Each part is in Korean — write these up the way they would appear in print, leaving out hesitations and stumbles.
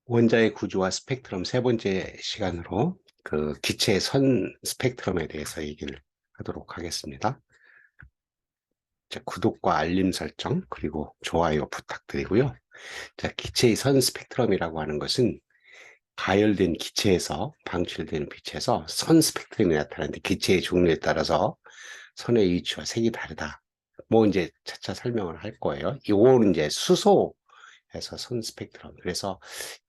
원자의 구조와 스펙트럼 세 번째 시간으로 그 기체의 선 스펙트럼에 대해서 얘기를 하도록 하겠습니다. 자, 구독과 알림 설정 그리고 좋아요 부탁드리고요. 자, 기체의 선 스펙트럼이라고 하는 것은 가열된 기체에서 방출되는 빛에서 선 스펙트럼이 나타나는데 기체의 종류에 따라서 선의 위치와 색이 다르다. 뭐 이제 차차 설명을 할 거예요. 이거는 이제 수소 해서 선 스펙트럼. 그래서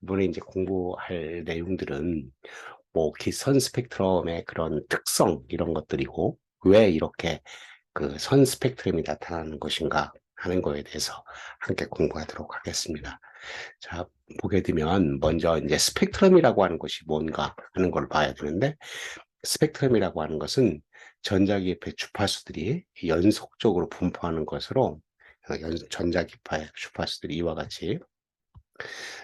이번에 이제 공부할 내용들은 뭐 선 스펙트럼의 그런 특성 이런 것들이고 왜 이렇게 그 선 스펙트럼이 나타나는 것인가 하는 거에 대해서 함께 공부하도록 하겠습니다. 자, 보게 되면 먼저 이제 스펙트럼이라고 하는 것이 뭔가 하는 걸 봐야 되는데 스펙트럼이라고 하는 것은 전자기파의 주파수들이 연속적으로 분포하는 것으로 전자기파의 주파수들이 이와 같이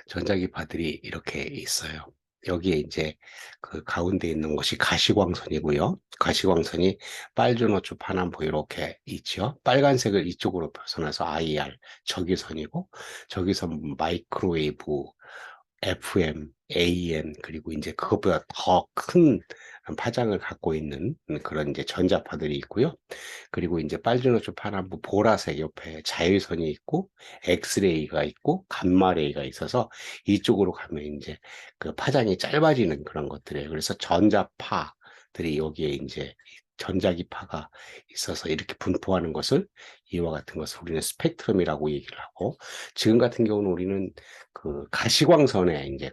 전자기파들이 이렇게 있어요. 여기에 이제 그 가운데 있는 것이 가시광선이고요. 가시광선이 빨주노초 파남보 이렇게 있죠. 빨간색을 이쪽으로 벗어나서 IR 적외선이고 적외선 마이크로웨이브 FM, AM 그리고 이제 그것보다 더 큰 파장을 갖고 있는 그런 이제 전자파들이 있고요. 그리고 이제 빨주노초 파남보 보라색 옆에 자외선이 있고 엑스레이가 있고 감마레이가 있어서 이쪽으로 가면 이제 그 파장이 짧아지는 그런 것들이에요. 그래서 전자파들이 여기에 이제 전자기파가 있어서 이렇게 분포하는 것을 이와 같은 것을 우리는 스펙트럼이라고 얘기를 하고 지금 같은 경우는 우리는 그 가시광선에 이제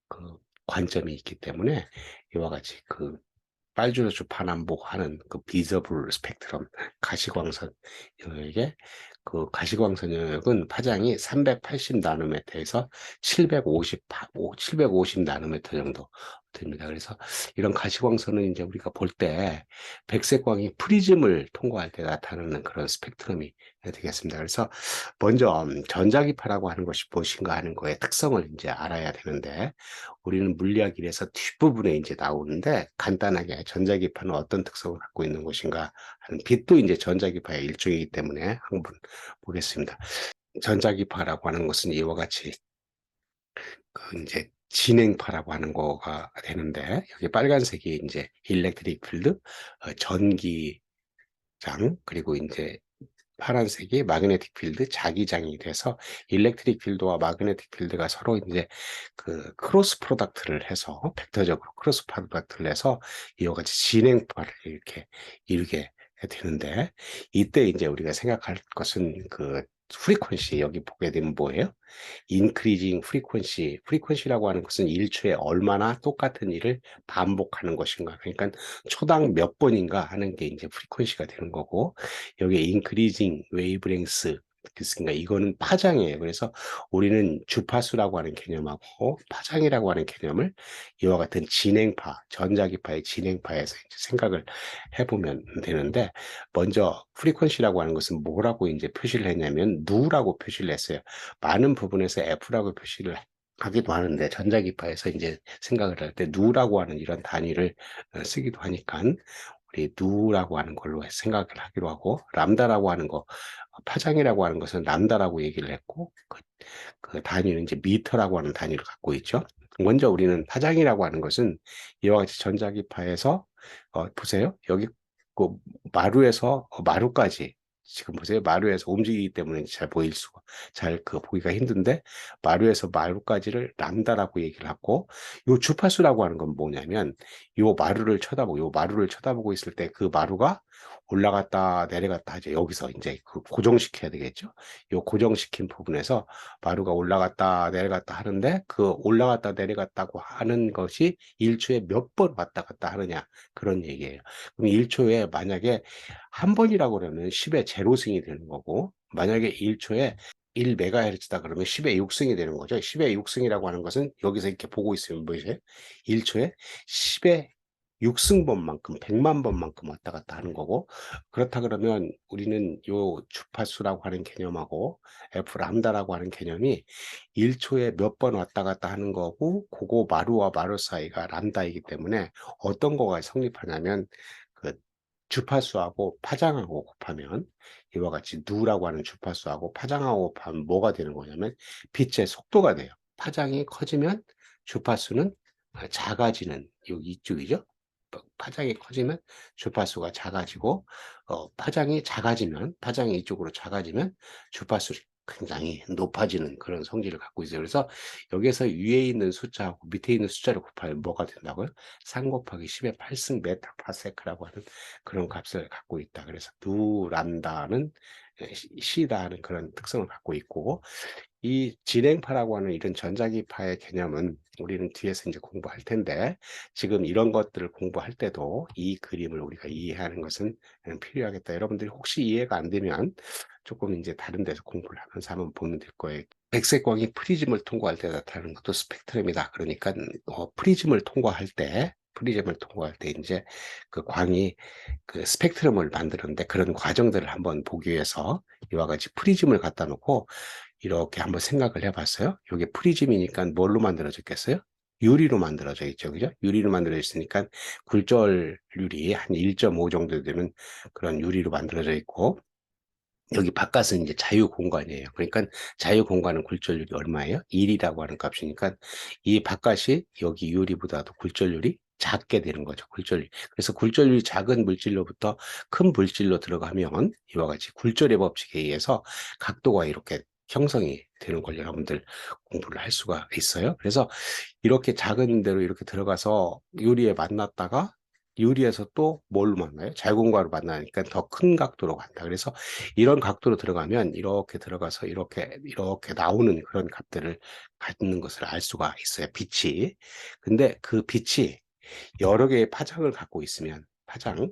그 관점이 있기 때문에 이와 같이 그 빨주노초 파남보하는 그 비저블 스펙트럼 가시광선 영역에 그 가시광선 영역은 파장이 380 나노미터에서 750 나노미터 정도 됩니다. 그래서 이런 가시광선은 이제 우리가 볼 때 백색광이 프리즘을 통과할 때 나타나는 그런 스펙트럼이 되겠습니다. 그래서 먼저 전자기파라고 하는 것이 무엇인가 하는 거의 특성을 이제 알아야 되는데 우리는 물리학 1에서 뒷부분에 이제 나오는데 간단하게 전자기파는 어떤 특성을 갖고 있는 것인가 하는 빛도 이제 전자기파의 일종이기 때문에 한번 보겠습니다. 전자기파라고 하는 것은 이와 같이 그 이제 진행파라고 하는 거가 되는데 여기 빨간색이 이제 일렉트릭 필드, 전기장 그리고 이제 파란색이 마그네틱 필드, 자기장이 돼서 일렉트릭 필드와 마그네틱 필드가 서로 이제 그 크로스 프로덕트를 해서 벡터적으로 크로스 프로덕트를 해서 이와 같이 진행파를 이렇게 이루게 되는데 이때 이제 우리가 생각할 것은 그 프리퀀시 여기 보게 되면 뭐예요? 인크리징 프리퀀시라고 하는 것은 1초에 얼마나 똑같은 일을 반복하는 것인가. 그러니까 초당 몇 번인가 하는 게 이제 프리퀀시가 되는 거고 여기에 인크리징 웨이브랭스 그러니까 이거는 파장이에요. 그래서 우리는 주파수라고 하는 개념하고 파장이라고 하는 개념을 이와 같은 진행파, 전자기파의 진행파에서 이제 생각을 해보면 되는데 먼저 프리퀀시라고 하는 것은 뭐라고 이제 표시를 했냐면 누라고 표시를 했어요. 많은 부분에서 F라고 표시를 하기도 하는데 전자기파에서 이제 생각을 할 때 누라고 하는 이런 단위를 쓰기도 하니까 우리 누라고 하는 걸로 생각을 하기로 하고 람다라고 하는 거 파장이라고 하는 것은 람다라고 얘기를 했고 그 단위는 이제 미터라고 하는 단위를 갖고 있죠. 먼저 우리는 파장이라고 하는 것은 이와 같이 전자기파에서 보세요. 여기 그 마루에서 마루까지 지금 보세요. 마루에서 움직이기 때문에 잘 보일 수가 잘 그 보기가 힘든데 마루에서 마루까지를 람다라고 얘기를 하고 요 주파수라고 하는 건 뭐냐면 요 마루를 쳐다보고 있을 때 그 마루가 올라갔다 내려갔다 하죠. 여기서 이제 그 고정시켜야 되겠죠. 요 고정시킨 부분에서 마루가 올라갔다 내려갔다 하는데 그 올라갔다 내려갔다고 하는 것이 1초에 몇 번 왔다 갔다 하느냐 그런 얘기예요. 그럼 1초에 만약에 한 번이라고 그러면 10의 제로승이 되는 거고 만약에 1초에 1메가헤르츠다 그러면 10의 6승이 되는 거죠. 10의 6승이라고 하는 것은 여기서 이렇게 보고 있으면 뭐죠? 1초에 10의 6승번만큼 100만 번만큼 왔다 갔다 하는 거고 그렇다 그러면 우리는 요 주파수라고 하는 개념하고 F 람다라고 하는 개념이 1초에 몇 번 왔다 갔다 하는 거고 그거 마루와 마루 사이가 람다이기 때문에 어떤 거가 성립하냐면 그 주파수하고 파장하고 곱하면 이와 같이 누라고 하는 주파수하고 파장하고 곱하면 뭐가 되는 거냐면 빛의 속도가 돼요. 파장이 커지면 주파수는 작아지는 이쪽이죠. 파장이 커지면 주파수가 작아지고 파장이 이쪽으로 작아지면 주파수가 굉장히 높아지는 그런 성질을 갖고 있어요. 그래서 여기에서 위에 있는 숫자하고 밑에 있는 숫자를 곱하면 뭐가 된다고요? 3 곱하기 10의 8승 메타파세크라고 하는 그런 값을 갖고 있다. 그래서 누란다는 시다는 그런 특성을 갖고 있고, 이 진행파라고 하는 이런 전자기파의 개념은 우리는 뒤에서 이제 공부할 텐데, 지금 이런 것들을 공부할 때도 이 그림을 우리가 이해하는 것은 필요하겠다. 여러분들이 혹시 이해가 안 되면 조금 이제 다른 데서 공부를 하면서 한번 보면 될 거예요. 백색광이 프리즘을 통과할 때 나타나는 것도 스펙트럼이다. 그러니까 프리즘을 통과할 때 이제 그 광이 그 스펙트럼을 만드는데 그런 과정들을 한번 보기 위해서 이와 같이 프리즘을 갖다 놓고 이렇게 한번 생각을 해봤어요. 이게 프리즘이니까 뭘로 만들어졌겠어요? 유리로 만들어져 있죠. 그죠? 유리로 만들어져 있으니까 굴절률이 한 1.5 정도 되는 그런 유리로 만들어져 있고, 여기 바깥은 이제 자유 공간이에요. 그러니까 자유 공간은 굴절률이 얼마예요? 1이라고 하는 값이니까 이 바깥이 여기 유리보다도 굴절률이 작게 되는 거죠. 굴절률. 그래서 굴절률이 작은 물질로부터 큰 물질로 들어가면 이와 같이 굴절의 법칙에 의해서 각도가 이렇게 형성이 되는 걸 여러분들 공부를 할 수가 있어요. 그래서 이렇게 작은 데로 이렇게 들어가서 유리에 만났다가 유리에서 또 뭘로 만나요? 자유공간으로 만나니까 더 큰 각도로 간다. 그래서 이런 각도로 들어가면 이렇게 들어가서 이렇게 나오는 그런 값들을 갖는 것을 알 수가 있어요. 빛이. 근데 그 빛이 여러 개의 파장을 갖고 있으면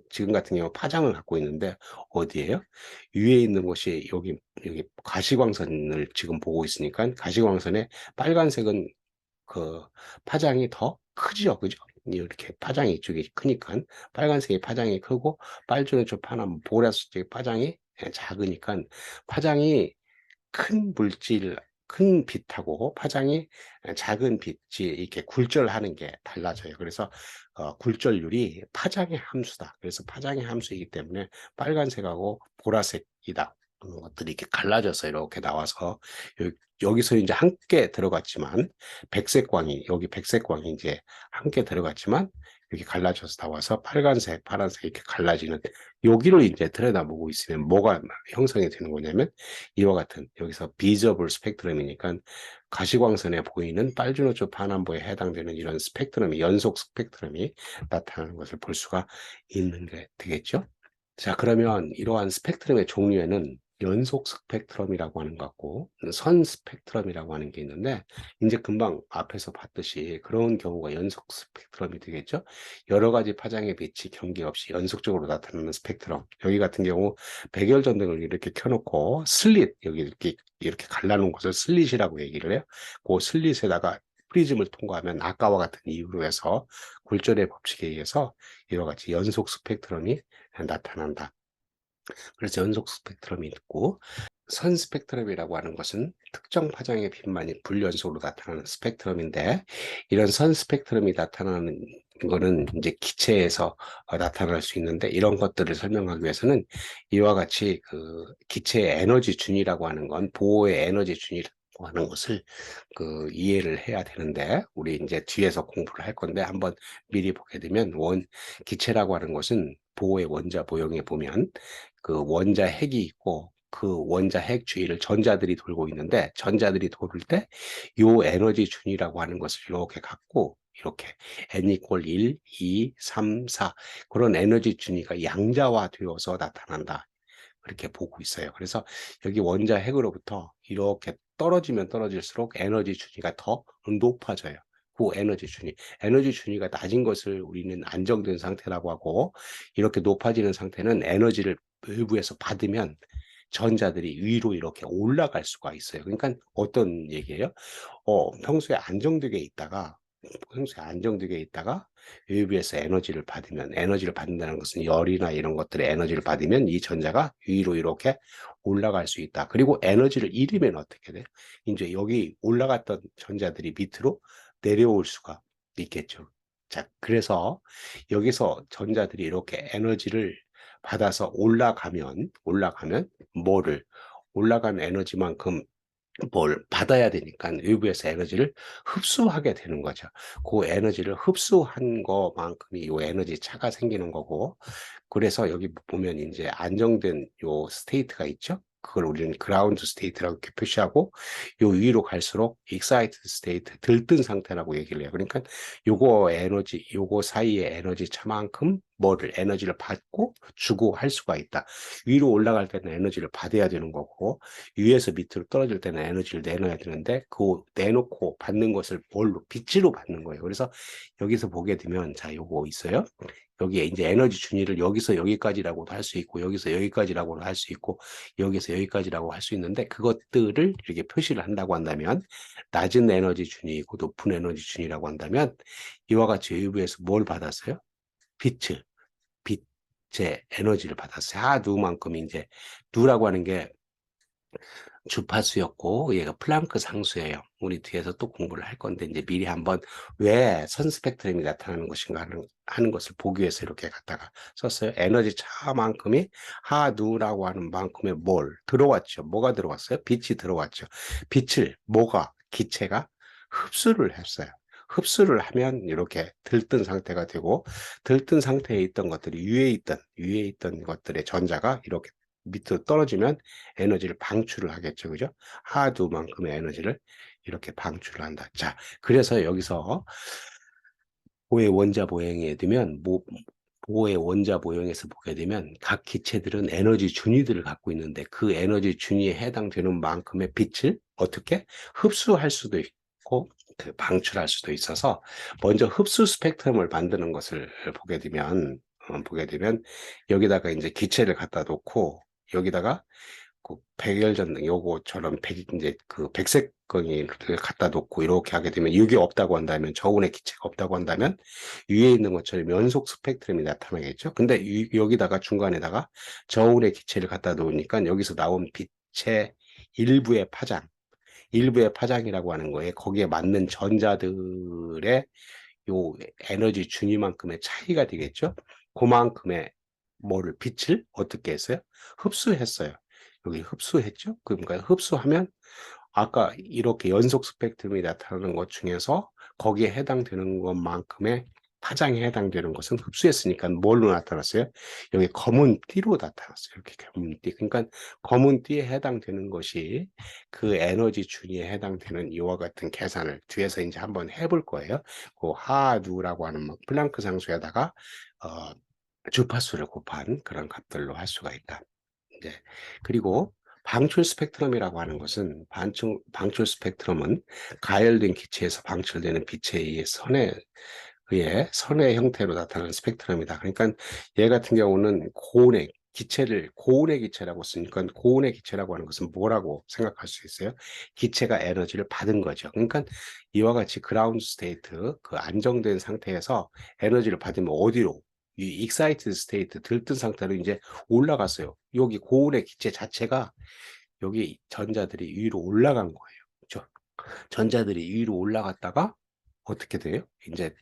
지금 같은 경우 파장을 갖고 있는데 어디에요? 위에 있는 곳이 여기 가시광선을 지금 보고 있으니까 가시광선의 빨간색은 그 파장이 더 크죠, 그죠? 이렇게 파장이 이쪽이 크니까 빨간색의 파장이 크고 빨주노초 파나 보라색의 파장이 작으니까 파장이 큰 물질, 큰 빛하고 파장이 작은 빛이 이렇게 굴절하는 게 달라져요. 그래서 굴절률이 파장의 함수다. 그래서 파장의 함수이기 때문에 빨간색하고 보라색이다. 그런 것들이 이렇게 갈라져서 이렇게 나와서 여기서 이제 함께 들어갔지만 여기 백색광이 이제 함께 들어갔지만 여기 갈라져서 나와서 빨간색, 파란색 이렇게 갈라지는 여기를 이제 들여다보고 있으면 뭐가 형성이 되는 거냐면 이와 같은 여기서 비저블 스펙트럼이니까 가시광선에 보이는 빨주노초 파남보에 해당되는 이런 스펙트럼이 연속 스펙트럼이 나타나는 것을 볼 수가 있는 게 되겠죠. 자, 그러면 이러한 스펙트럼의 종류에는 연속 스펙트럼이라고 하는 것 같고 선 스펙트럼이라고 하는 게 있는데 이제 금방 앞에서 봤듯이 그런 경우가 연속 스펙트럼이 되겠죠. 여러 가지 파장의 빛이 경계없이 연속적으로 나타나는 스펙트럼. 여기 같은 경우 백열전등을 이렇게 켜놓고 여기 이렇게 갈라놓은 것을 슬릿이라고 얘기를 해요. 그 슬릿에다가 프리즘을 통과하면 아까와 같은 이유로 해서 굴절의 법칙에 의해서 이와 같이 연속 스펙트럼이 나타난다. 그래서 연속 스펙트럼이 있고 선 스펙트럼이라고 하는 것은 특정 파장의 빛만이 불연속으로 나타나는 스펙트럼인데 이런 선 스펙트럼이 나타나는 거는 이제 기체에서 나타날 수 있는데 이런 것들을 설명하기 위해서는 이와 같이 그 기체의 에너지 준위라고 하는 건 보호의 에너지 준위라고 하는 것을 그 이해를 해야 되는데 우리 이제 뒤에서 공부를 할 건데 한번 미리 보게 되면 기체라고 하는 것은 보호의 원자 모형에 보면 그 원자 핵이 있고 그 원자 핵 주위를 전자들이 돌고 있는데 전자들이 돌을 때 요 에너지 준위라고 하는 것을 이렇게 갖고 이렇게 n equal 1, 2, 3, 4 그런 에너지 준위가 양자화되어서 나타난다. 그렇게 보고 있어요. 그래서 여기 원자 핵으로부터 이렇게 떨어지면 떨어질수록 에너지 준위가 더 높아져요. 그 에너지 준위가 낮은 것을 우리는 안정된 상태라고 하고 이렇게 높아지는 상태는 에너지를 외부에서 받으면 전자들이 위로 이렇게 올라갈 수가 있어요. 그러니까 어떤 얘기예요? 평소에 안정되게 있다가 외부에서 에너지를 받는다는 것은 열이나 이런 것들의 에너지를 받으면 이 전자가 위로 이렇게 올라갈 수 있다. 그리고 에너지를 잃으면 어떻게 돼요? 이제 여기 올라갔던 전자들이 밑으로 내려올 수가 있겠죠. 자, 그래서 여기서 전자들이 이렇게 에너지를 받아서 올라가면 올라간 에너지만큼 뭘 받아야 되니까 외부에서 에너지를 흡수하게 되는 거죠. 그 에너지를 흡수한 것만큼이 요 에너지 차가 생기는 거고, 그래서 여기 보면 이제 안정된 요 스테이트가 있죠. 그걸 우리는 그라운드 스테이트라고 이렇게 표시하고, 요 위로 갈수록 익사이티드 스테이트, 들뜬 상태라고 얘기를 해요. 그러니까 요거 에너지, 요거 사이의 에너지 차만큼 뭐를 에너지를 받고 주고 할 수가 있다. 위로 올라갈 때는 에너지를 받아야 되는 거고, 위에서 밑으로 떨어질 때는 에너지를 내놔야 되는데, 그 내놓고 받는 것을 뭘로? 빛으로 받는 거예요. 그래서 여기서 보게 되면, 자, 요거 있어요. 여기에 이제 에너지 준위를 여기서 여기까지라고도 할 수 있고, 여기서 여기까지라고도 할 수 있고, 여기서 여기까지라고 할 수 있는데, 그것들을 이렇게 표시를 한다고 한다면, 낮은 에너지 준위이고 높은 에너지 준위라고 한다면, 이와 같이 외부에서 뭘 받았어요? 빛을, 빛의 에너지를 받았어요. 누만큼 이제, 누라고 하는 게 주파수였고, 얘가 플랑크 상수예요. 우리 뒤에서 또 공부를 할 건데, 이제 미리 한번 왜 선 스펙트럼이 나타나는 것인가 하는 것을 보기 위해서 이렇게 갖다가 썼어요. 에너지 차만큼이 하누라고 하는 만큼의 뭘 들어왔죠. 뭐가 들어왔어요? 빛이 들어왔죠. 빛을 뭐가 기체가 흡수를 했어요. 흡수를 하면 이렇게 들뜬 상태가 되고, 들뜬 상태에 있던 것들이 위에 있던 것들의 전자가 이렇게 밑으로 떨어지면 에너지를 방출을 하겠죠. 그죠? 하두만큼의 에너지를 이렇게 방출을 한다. 자, 그래서 여기서 보의 원자 보행에 되면 보의 원자 보형에서 보게 되면 각 기체들은 에너지 준위들을 갖고 있는데 그 에너지 준위에 해당되는 만큼의 빛을 어떻게 흡수할 수도 있고 그 방출할 수도 있어서 먼저 흡수 스펙트럼을 만드는 것을 보게 되면 여기다가 이제 기체를 갖다 놓고 여기다가 그 백열전등 요거처럼 이제 그 백색광이를 갖다 놓고 이렇게 하게 되면 이게 없다고 한다면 저온의 기체가 없다고 한다면 위에 있는 것처럼 연속 스펙트럼이 나타나겠죠. 근데 여기다가 중간에다가 저온의 기체를 갖다 놓으니까 여기서 나온 빛의 일부의 파장, 일부의 파장이라고 하는 거에 거기에 맞는 전자들의 요 에너지 준위만큼의 차이가 되겠죠. 그만큼의 뭐를 빛을 어떻게 했어요? 흡수했어요. 여기 흡수했죠. 그러니까 흡수하면 아까 이렇게 연속 스펙트럼이 나타나는 것 중에서 거기에 해당되는 것만큼의 파장에 해당되는 것은 흡수했으니까 뭘로 나타났어요? 여기 검은 띠로 나타났어요. 이렇게 검은 띠. 그러니까 검은 띠에 해당되는 것이 그 에너지 준위에 해당되는 이와 같은 계산을 뒤에서 이제 한번 해볼 거예요. 그 하누라고 하는 플랑크 상수에다가 어, 주파수를 곱한 그런 값들로 할 수가 있다. 이제 그리고 방출 스펙트럼이라고 하는 것은 방출 스펙트럼은 가열된 기체에서 방출되는 빛에 의해 선의 형태로 나타나는 스펙트럼이다. 그러니까 얘 같은 경우는 고온의 기체라고 쓰니까 고온의 기체라고 하는 것은 뭐라고 생각할 수 있어요? 기체가 에너지를 받은 거죠. 그러니까 이와 같이 그라운드 스테이트, 그 안정된 상태에서 에너지를 받으면 어디로? 이 익사이티드 스테이트, 들뜬 상태로 이제 올라갔어요. 여기 고온의 기체 자체가 여기 전자들이 위로 올라간 거예요. 그렇죠? 전자들이 위로 올라갔다가 어떻게 돼요? 이제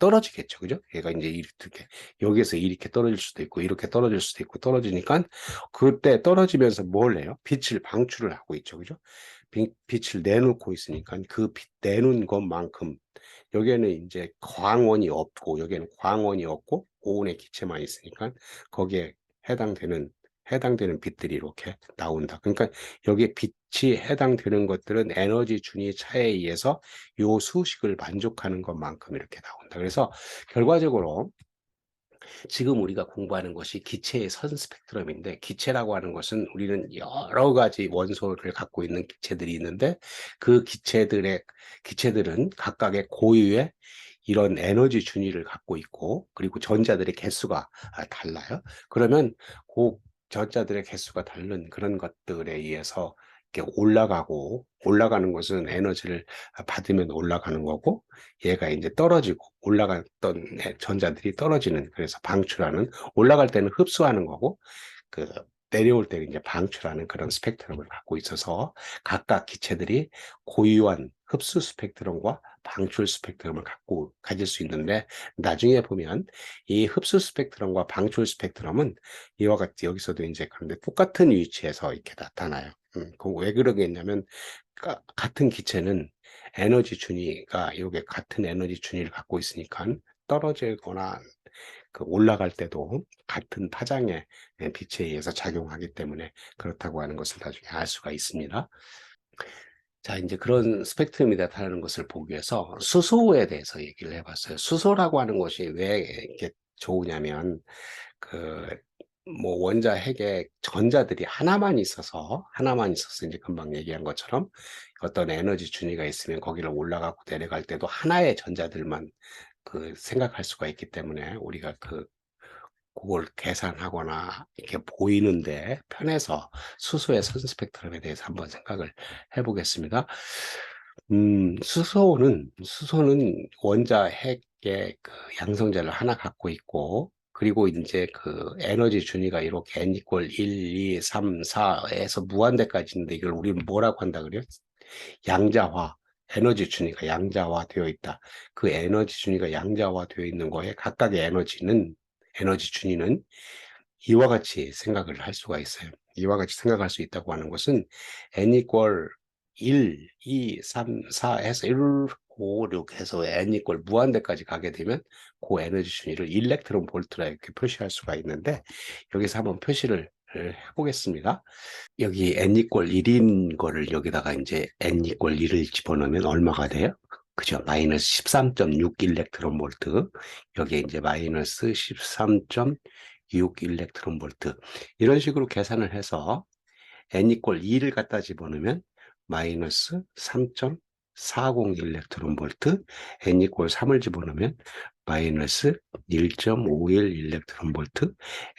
떨어지겠죠. 그죠? 얘가 이제 이렇게, 여기에서 이렇게 떨어질 수도 있고, 이렇게 떨어질 수도 있고, 떨어지니까, 그때 떨어지면서 뭘 해요? 빛을 방출을 하고 있죠. 그죠? 빛을 내놓고 있으니까, 그 빛 내놓은 것만큼, 여기에는 이제 여기에는 광원이 없고, 고온의 기체만 있으니까, 거기에 해당되는 빛들이 이렇게 나온다. 그러니까 여기에 빛이 해당되는 것들은 에너지 준위 차에 의해서 요 수식을 만족하는 것만큼 이렇게 나온다. 그래서 결과적으로 지금 우리가 공부하는 것이 기체의 선 스펙트럼인데 기체라고 하는 것은 우리는 여러 가지 원소를 갖고 있는 기체들이 있는데 그 기체들은 각각의 고유의 이런 에너지 준위를 갖고 있고 그리고 전자들의 개수가 달라요. 그러면 그 전자들의 개수가 다른 그런 것들에 의해서 이렇게 올라가는 것은 에너지를 받으면 올라가는 거고 얘가 이제 떨어지고 올라갔던 전자들이 떨어지는 그래서 방출하는 올라갈 때는 흡수하는 거고 그 내려올 때는 이제 방출하는 그런 스펙트럼을 갖고 있어서 각각 기체들이 고유한 흡수 스펙트럼과 방출 스펙트럼을 가질 수 있는데, 나중에 보면 이 흡수 스펙트럼과 방출 스펙트럼은 이와 같이 여기서도 이제 그런데 똑같은 위치에서 이렇게 나타나요. 왜 그러겠냐면, 같은 기체는 에너지 준위가 이게 같은 에너지 준위를 갖고 있으니까 떨어지거나 올라갈 때도 같은 파장의 빛에 의해서 작용하기 때문에 그렇다고 하는 것을 나중에 알 수가 있습니다. 자, 이제 그런 스펙트럼이 나타나는 것을 보기 위해서 수소에 대해서 얘기를 해봤어요. 수소라고 하는 것이 왜 이렇게 좋으냐면, 그, 뭐 원자 핵에 전자들이 하나만 있어서 이제 금방 얘기한 것처럼 어떤 에너지 준위가 있으면 거기를 올라가고 내려갈 때도 하나의 전자들만 생각할 수가 있기 때문에 우리가 그걸 계산하거나 이렇게 보이는데 편해서 수소의 선 스펙트럼에 대해서 한번 생각을 해보겠습니다. 수소는 원자 핵의 양성자를 하나 갖고 있고, 그리고 이제 에너지 준위가 이렇게 n 이퀄 1, 2, 3, 4에서 무한대까지 있는데 이걸 우리는 뭐라고 한다 그래요? 양자화, 에너지 준위가 양자화되어 있다. 그 에너지 준위가 양자화되어 있는 거에 각각의 에너지 준위는 이와 같이 생각을 할 수가 있어요. 이와 같이 생각할 수 있다고 하는 것은 n 이퀄 1, 2, 3, 4 해서 1, 5, 6 해서 n 이퀄 무한대까지 가게 되면 그 에너지 준위를 일렉트론 볼트라 이렇게 표시할 수가 있는데, 여기서 한번 표시를 해보겠습니다. 여기 n 이퀄 1인 거를 여기다가 이제 n 이퀄 1을 집어넣으면 얼마가 돼요? 그죠? 마이너스 13.6 일렉트론 볼트. 여기에 이제 마이너스 13.6 일렉트론 볼트. 이런 식으로 계산을 해서 n 이퀄 2를 갖다 집어넣으면 마이너스 3.40 일렉트론 볼트, n 이퀄 3을 집어넣으면 마이너스 1.51 일렉트론 볼트,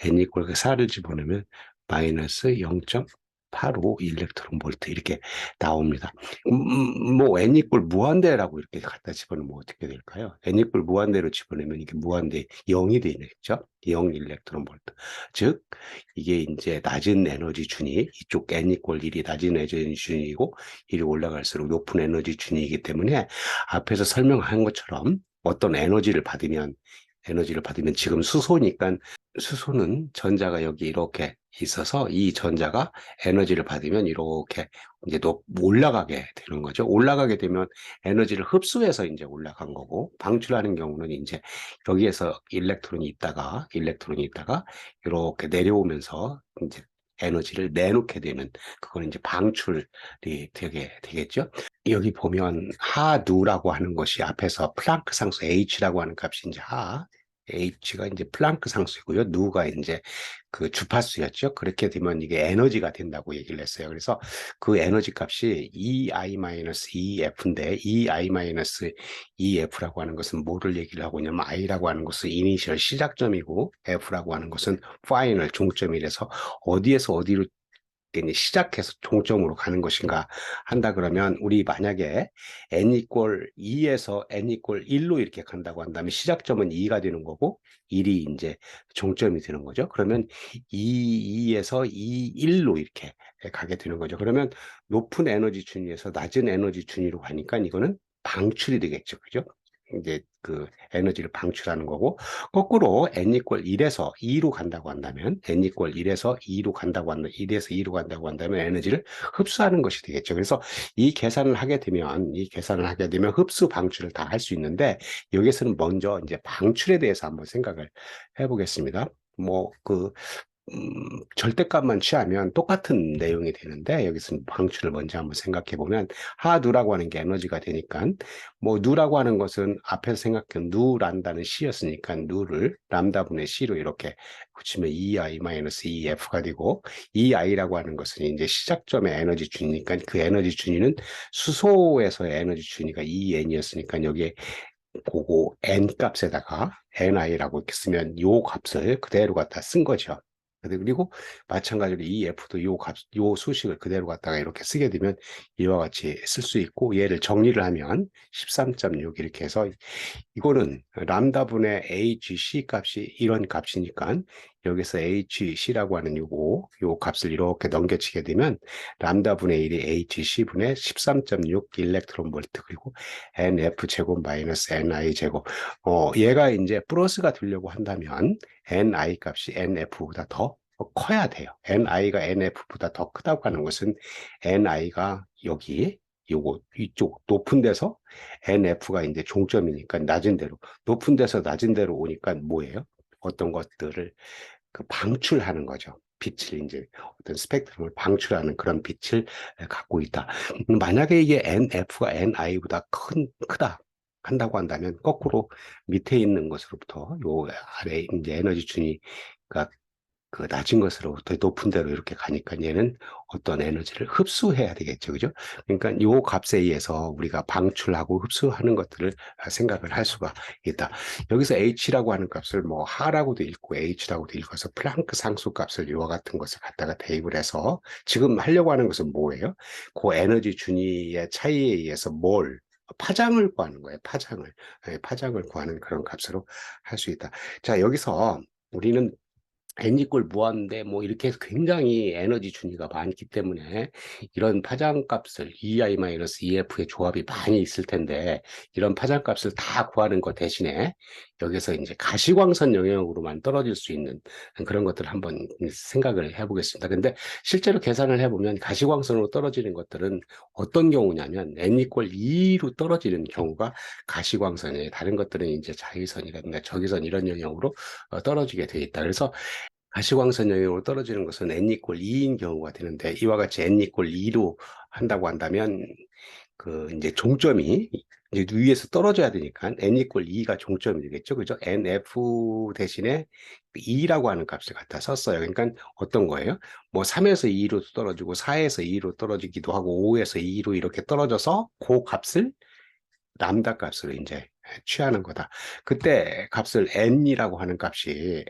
n 이퀄 4를 집어넣으면 마이너스 0.85 일렉트론 볼트 이렇게 나옵니다. 뭐 n 이퀄 무한대라고 이렇게 갖다 집어넣으면 어떻게 될까요? n 이퀄 무한대로 집어넣으면 이게 무한대 0이 되겠죠? 0 일렉트론 볼트. 즉 이게 이제 낮은 에너지 준위, 이쪽 n 이퀄 1이 낮은 에너지 준위이고 1이 올라갈수록 높은 에너지 준위이기 때문에 앞에서 설명한 것처럼 어떤 에너지를 받으면 지금 수소는 전자가 여기 이렇게 있어서 이 전자가 에너지를 받으면 이렇게 이제 올라가게 되는 거죠. 올라가게 되면 에너지를 흡수해서 이제 올라간 거고, 방출하는 경우는 이제 여기에서 일렉트론이 있다가 이렇게 내려오면서 이제 에너지를 내놓게 되는, 그거는 이제 방출이 되겠죠. 여기 보면 하누라고 하는 것이 앞에서 플랑크 상수 H라고 하는 값이 이제 H가 이제 플랑크 상수이고요. 누가 이제 주파수였죠. 그렇게 되면 이게 에너지가 된다고 얘기를 했어요. 그래서 그 에너지 값이 EI-EF인데, EI-EF라고 하는 것은 뭐를 얘기를 하고 있냐면, I라고 하는 것은 이니셜 시작점이고, F라고 하는 것은 파이널 종점이라서 어디에서 어디로 시작해서 종점으로 가는 것인가 한다 그러면, 우리 만약에 n 이퀄 2에서 n 이퀄 1로 이렇게 간다고 한다면 시작점은 2가 되는 거고 1이 이제 종점이 되는 거죠. 그러면 2에서 2, 1로 이렇게 가게 되는 거죠. 그러면 높은 에너지 준위에서 낮은 에너지 준위로 가니까 이거는 방출이 되겠죠. 그죠? 이제 에너지를 방출하는 거고, 거꾸로 n 이퀄 1에서 2로 간다고 한다면, 1에서 2로 간다고 한다면 에너지를 흡수하는 것이 되겠죠. 그래서 이 계산을 하게 되면 흡수 방출을 다 할 수 있는데, 여기서는 먼저 이제 방출에 대해서 한번 생각을 해보겠습니다. 절대값만 취하면 똑같은 내용이 되는데, 여기서는 방출을 먼저 한번 생각해 보면, 하누라고 하는 게 에너지가 되니까, 누라고 하는 것은 앞에서 생각한 누란다는 C였으니까 누를 람다분의 C로 이렇게 붙이면 EI-EF가 되고, EI라고 하는 것은 이제 시작점의 에너지 준이니까 그 에너지 준위는 수소에서의 에너지 준위가 EN이었으니까 여기에 그거 N 값에다가 NI라고 이렇게 쓰면 요 값을 그대로 갖다 쓴 거죠. 그리고 마찬가지로 이 F도 요 수식을 그대로 갖다가 이렇게 쓰게 되면 이와 같이 쓸 수 있고, 얘를 정리를 하면 13.6 이렇게 해서, 이거는 람다분의 HC 값이 이런 값이니까 여기서 HC라고 하는 요 값을 이렇게 넘겨치게 되면 람다분의 1이 HC분의 13.6 일렉트론 볼트 그리고 NF 제곱 마이너스 NI 제곱. 얘가 이제 플러스가 되려고 한다면 NI 값이 NF보다 더 커야 돼요. NI가 NF보다 더 크다고 하는 것은 NI가 여기 요거 이쪽 높은 데서 NF가 이제 종점이니까 낮은 데로 높은 데서 낮은 데로 오니까 뭐예요? 어떤 것들을 그 방출하는 거죠. 빛을 이제 어떤 스펙트럼을 방출하는 그런 빛을 갖고 있다. 만약에 이게 NF가 NI보다 크다 한다고 한다면 거꾸로 밑에 있는 것으로부터 요 아래 이제 에너지 준위가 그 낮은 것으로부터 높은 데로 이렇게 가니까 얘는 어떤 에너지를 흡수해야 되겠죠. 그죠? 그러니까 요 값에 의해서 우리가 방출하고 흡수하는 것들을 생각을 할 수가 있다. 여기서 H라고 하는 값을 뭐 하라고도 읽고 H라고도 읽어서 플랑크 상수 값을 이와 같은 것을 갖다가 대입을 해서 지금 하려고 하는 것은 뭐예요? 그 에너지 준위의 차이에 의해서 파장을 구하는 거예요. 파장을. 파장을 구하는 그런 값으로 할 수 있다. 자, 여기서 우리는 n 이꼴 무한대 뭐 이렇게 해서 굉장히 에너지 준위가 많기 때문에 이런 파장값을 EI-EF의 조합이 많이 있을 텐데 이런 파장값을 다 구하는 것 대신에 여기서 이제 가시광선 영역으로만 떨어질 수 있는 그런 것들을 한번 생각을 해보겠습니다. 근데 실제로 계산을 해보면 가시광선으로 떨어지는 것들은 어떤 경우냐면 n 이꼴 2로 떨어지는 경우가 가시광선이에요. 다른 것들은 이제 자위선이라든가 적위선 이런 영역으로 떨어지게 되어 있다. 그래서 가시광선 영역으로 떨어지는 것은 n 이꼴 2인 경우가 되는데 이와 같이 n 이꼴 2로 한다고 한다면 그 이제 종점이 이제 위에서 떨어져야 되니까 n 이꼴 2가 종점이 되겠죠. 그죠? nf 대신에 2라고 하는 값을 갖다 썼어요. 그러니까 어떤 거예요? 뭐 3에서 2로 떨어지고 4에서 2로 떨어지기도 하고 5에서 2로 이렇게 떨어져서 그 값을 람다 값으로 이제 취하는 거다. 그때 값을 n이라고 하는 값이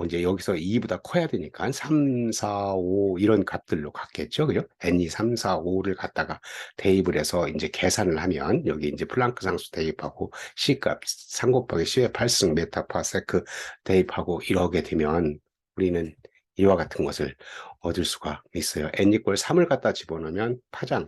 이제 여기서 2보다 커야 되니까 3, 4, 5 이런 값들로 갖겠죠. 그죠? n이 3, 4, 5를 갖다가 대입을 해서 이제 계산을 하면 여기 이제 플랑크 상수 대입하고 C 값 3 곱하기 C의 8승 메타파세크 대입하고 이러게 되면 우리는 이와 같은 것을 얻을 수가 있어요. n 이꼴 3을 갖다 집어넣으면 파장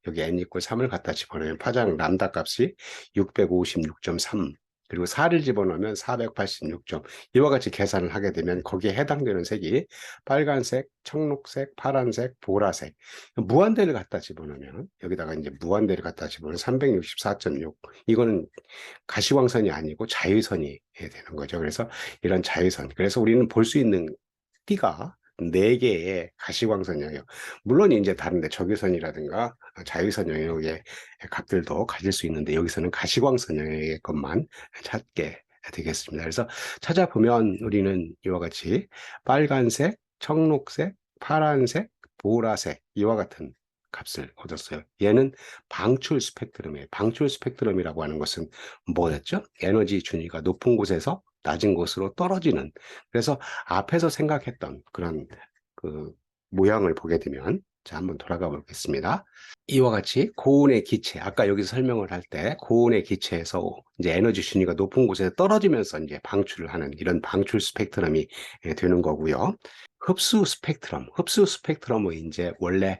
여기 n 이꼴 3을 갖다 집어넣으면 파장 람다 값이 656.3 그리고 4를 집어넣으면 486점 이와 같이 계산을 하게 되면 거기에 해당되는 색이 빨간색, 청록색, 파란색, 보라색 무한대를 갖다 집어넣으면 여기다가 이제 무한대를 갖다 집어넣으면 364.6 이거는 가시광선이 아니고 자유선이 되는 거죠. 그래서 이런 자유선 그래서 우리는 볼 수 있는 띠가 4개의 가시광선 영역. 물론 이제 다른데 적외선이라든가 자외선 영역의 값들도 가질 수 있는데 여기서는 가시광선 영역의 것만 찾게 되겠습니다. 그래서 찾아보면 우리는 이와 같이 빨간색, 청록색, 파란색, 보라색 이와 같은 값을 얻었어요. 얘는 방출 스펙트럼이에요. 방출 스펙트럼이라고 하는 것은 뭐였죠? 에너지 준위가 높은 곳에서 낮은 곳으로 떨어지는 그래서 앞에서 생각했던 그런 그 모양을 보게 되면 자 한번 돌아가 보겠습니다. 이와 같이 고온의 기체 아까 여기서 설명을 할 때 고온의 기체에서 이제 에너지 준위가 높은 곳에 떨어지면서 이제 방출을 하는 이런 방출 스펙트럼이 되는 거고요. 흡수 스펙트럼은 이제 원래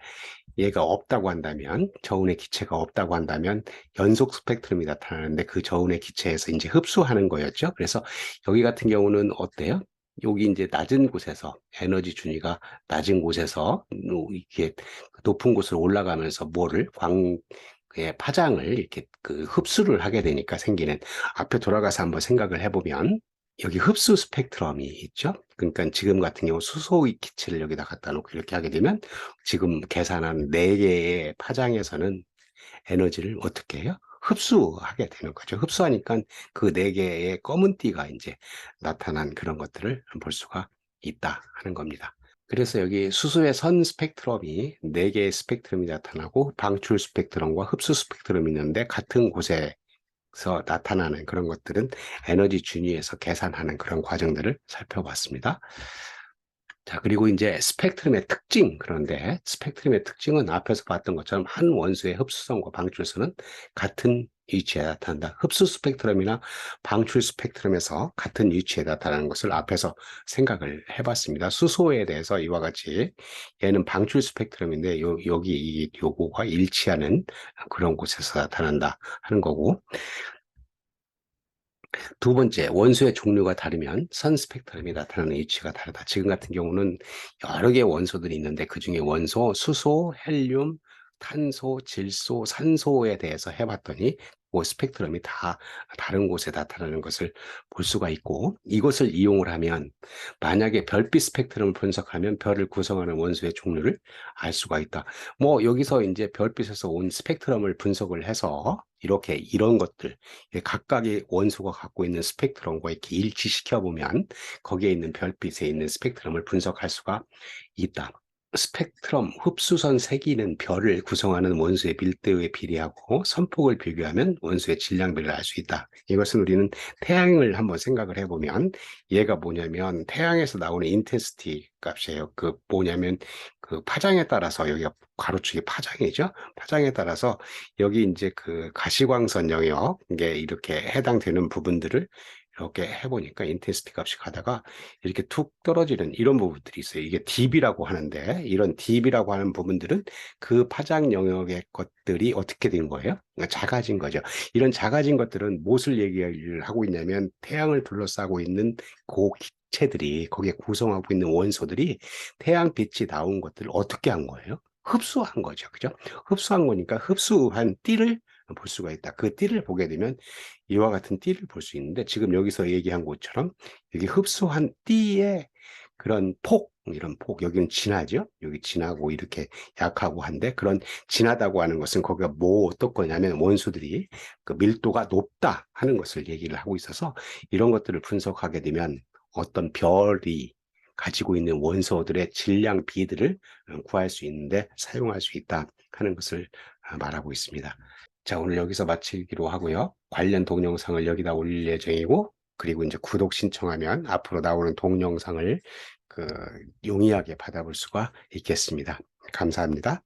얘가 없다고 한다면 저온의 기체가 없다고 한다면 연속 스펙트럼이 나타나는데 그 저온의 기체에서 이제 흡수하는 거였죠. 그래서 여기 같은 경우는 어때요? 여기 이제 낮은 곳에서 에너지 준위가 낮은 곳에서 이렇게 높은 곳으로 올라가면서 광의 파장을 이렇게 그 흡수를 하게 되니까 생기는 앞에 돌아가서 한번 생각을 해보면 여기 흡수 스펙트럼이 있죠. 그러니까 지금 같은 경우 수소의 기체를 여기다 갖다 놓고 이렇게 하게 되면 지금 계산한 4개의 파장에서는 에너지를 어떻게 해요? 흡수하게 되는 거죠. 흡수하니까 그 4개의 검은 띠가 이제 나타난 그런 것들을 볼 수가 있다 하는 겁니다. 그래서 여기 수소의 선 스펙트럼이 4개의 스펙트럼이 나타나고 방출 스펙트럼과 흡수 스펙트럼이 있는데 같은 곳에 나타나는 그런 것들은 에너지 준위에서 계산하는 그런 과정들을 살펴봤습니다. 자, 그리고 이제 스펙트럼의 특징, 그런데 스펙트럼의 특징은 앞에서 봤던 것처럼 한 원소의 흡수선과 방출선은 같은 위치에 나타난다. 흡수 스펙트럼이나 방출 스펙트럼에서 같은 위치에 나타나는 것을 앞에서 생각을 해봤습니다. 수소에 대해서 이와 같이 얘는 방출 스펙트럼인데 여기 요거가 일치하는 그런 곳에서 나타난다 하는 거고, 두 번째, 원소의 종류가 다르면 선 스펙트럼이 나타나는 위치가 다르다. 지금 같은 경우는 여러 개의 원소들이 있는데 그중에 원소, 수소, 헬륨, 탄소, 질소, 산소에 대해서 해봤더니 그 스펙트럼이 다 다른 곳에 나타나는 것을 볼 수가 있고, 이것을 이용을 하면 만약에 별빛 스펙트럼을 분석하면 별을 구성하는 원소의 종류를 알 수가 있다. 뭐 여기서 이제 별빛에서 온 스펙트럼을 분석을 해서 이렇게 이런 것들, 각각의 원소가 갖고 있는 스펙트럼과 이렇게 일치시켜 보면 거기에 있는 별빛에 있는 스펙트럼을 분석할 수가 있다. 스펙트럼 흡수선 세기는 별을 구성하는 원소의 밀도에 비례하고 선폭을 비교하면 원소의 질량별을 알 수 있다. 이것은 우리는 태양을 한번 생각을 해보면 얘가 뭐냐면 태양에서 나오는 인텐시티 값이에요. 그 뭐냐면 그 파장에 따라서 여기가 가로축이 파장이죠. 파장에 따라서 여기 이제 그 가시광선 영역 이게 이렇게 해당되는 부분들을 이렇게 해보니까 인텐시티 값이 가다가 이렇게 툭 떨어지는 이런 부분들이 있어요. 이게 딥이라고 하는데 이런 딥이라고 하는 부분들은 그 파장 영역의 것들이 어떻게 된 거예요? 그러니까 작아진 거죠. 이런 작아진 것들은 무엇을 얘기를 하고 있냐면 태양을 둘러싸고 있는 그 기체들이 거기에 구성하고 있는 원소들이 태양빛이 나온 것들을 어떻게 한 거예요? 흡수한 거죠. 그죠? 흡수한 거니까 흡수한 띠를 볼 수가 있다. 그 띠를 보게 되면 이와 같은 띠를 볼 수 있는데 지금 여기서 얘기한 것처럼 여기 흡수한 띠의 그런 폭, 이런 폭, 여기는 진하죠? 여기 진하고 이렇게 약하고 한데 그런 진하다고 하는 것은 거기가 뭐 어떤 거냐면 원소들이 그 밀도가 높다 하는 것을 얘기를 하고 있어서 이런 것들을 분석하게 되면 어떤 별이 가지고 있는 원소들의 질량 비들을 구할 수 있는데 사용할 수 있다 하는 것을 말하고 있습니다. 자, 오늘 여기서 마치기로 하고요. 관련 동영상을 여기다 올릴 예정이고, 그리고 이제 구독 신청하면 앞으로 나오는 동영상을 그 용이하게 받아볼 수가 있겠습니다. 감사합니다.